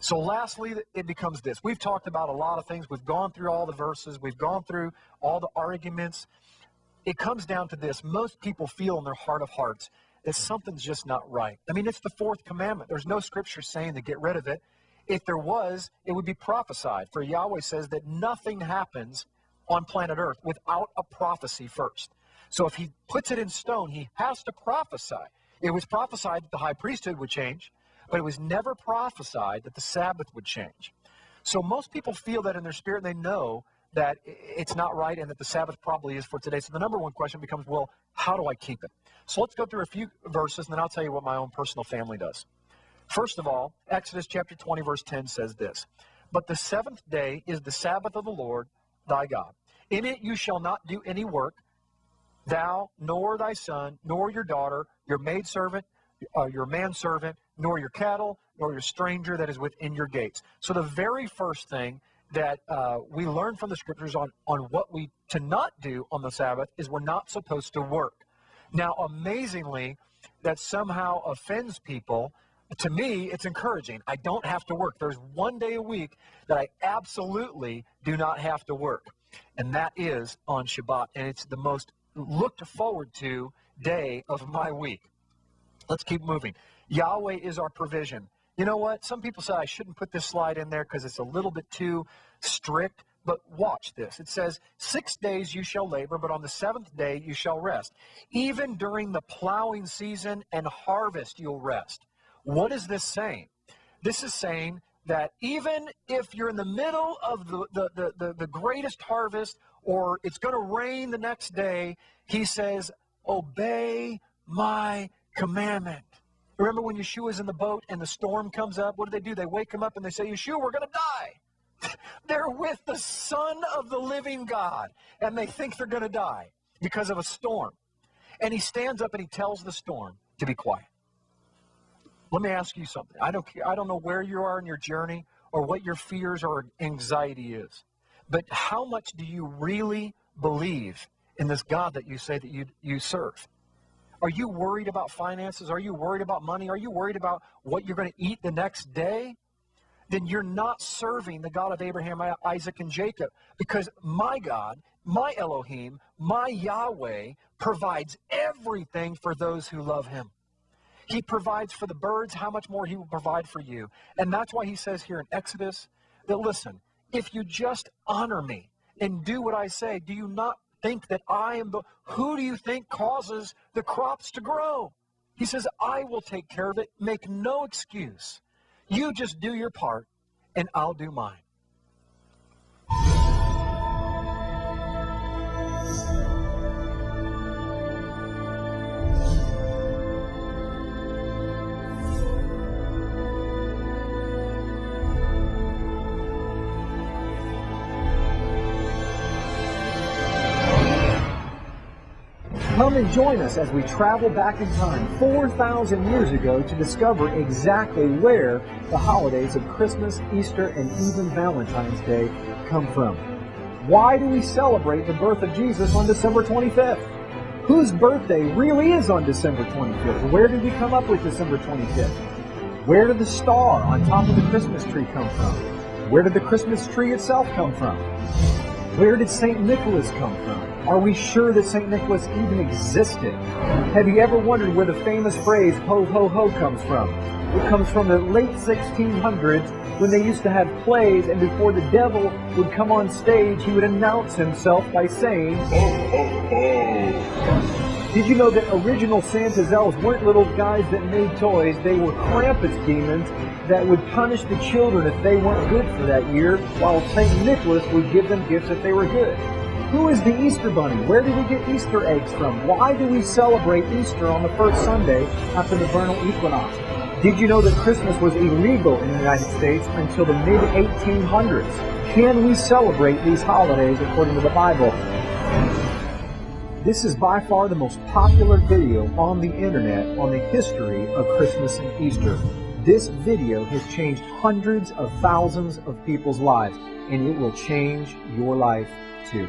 So lastly, it becomes this. We've talked about a lot of things. We've gone through all the verses. We've gone through all the arguments. It comes down to this. Most people feel in their heart of hearts that something's just not right. I mean, it's the fourth commandment. There's no scripture saying to get rid of it. If there was, it would be prophesied. For Yahweh says that nothing happens on planet Earth without a prophecy first. So if he puts it in stone, he has to prophesy. It was prophesied that the high priesthood would change, but it was never prophesied that the Sabbath would change. So most people feel that in their spirit, and they know that it's not right and that the Sabbath probably is for today. So the number one question becomes, well, how do I keep it? So let's go through a few verses, and then I'll tell you what my own personal family does. First of all, Exodus chapter 20, verse 10 says this, "But the seventh day is the Sabbath of the Lord thy God. In it you shall not do any work, thou, nor thy son, nor your daughter, your maidservant, your manservant, nor your cattle, nor your stranger that is within your gates." So the very first thing that we learn from the scriptures on what we to not do on the Sabbath is we're not supposed to work. Now, amazingly, that somehow offends people. To me, it's encouraging. I don't have to work. There's one day a week that I absolutely do not have to work, and that is on Shabbat, and it's the most looked forward to day of my week. Let's keep moving. Yahweh is our provision. You know what? Some people say I shouldn't put this slide in there because it's a little bit too strict, but watch this. It says, 6 days you shall labor, but on the seventh day you shall rest. Even during the plowing season and harvest you'll rest. What is this saying? This is saying that even if you're in the middle of the greatest harvest, or it's going to rain the next day, he says, obey my commandment. Remember when Yeshua was in the boat and the storm comes up? What do? They wake him up and they say, Yeshua, we're going to die. They're with the Son of the living God, and they think they're going to die because of a storm. And he stands up and he tells the storm to be quiet. Let me ask you something. I don't know where you are in your journey or what your fears or anxiety is, but how much do you really believe in this God that you say that you serve? Are you worried about finances? Are you worried about money? Are you worried about what you're going to eat the next day? Then you're not serving the God of Abraham, Isaac, and Jacob, because my God, my Elohim, my Yahweh provides everything for those who love him. He provides for the birds. How much more he will provide for you? And that's why he says here in Exodus that, listen, if you just honor me and do what I say, do you not think that I am who do you think causes the crops to grow? He says, I will take care of it. Make no excuse. You just do your part, and I'll do mine. Come and join us as we travel back in time 4,000 years ago to discover exactly where the holidays of Christmas, Easter, and even Valentine's Day come from. Why do we celebrate the birth of Jesus on December 25th? Whose birthday really is on December 25th? Where did we come up with December 25th? Where did the star on top of the Christmas tree come from? Where did the Christmas tree itself come from? Where did St. Nicholas come from? Are we sure that St. Nicholas even existed? Have you ever wondered where the famous phrase, ho, ho, ho, comes from? It comes from the late 1600s when they used to have plays, and before the devil would come on stage, he would announce himself by saying, ho, ho, ho. Did you know that original Santa's elves weren't little guys that made toys? They were Krampus demons that would punish the children if they weren't good for that year, while St. Nicholas would give them gifts if they were good. Who is the Easter Bunny? Where do we get Easter eggs from? Why do we celebrate Easter on the first Sunday after the vernal equinox? Did you know that Christmas was illegal in the United States until the mid-1800s? Can we celebrate these holidays according to the Bible? This is by far the most popular video on the internet on the history of Christmas and Easter. This video has changed hundreds of thousands of people's lives, and it will change your life too.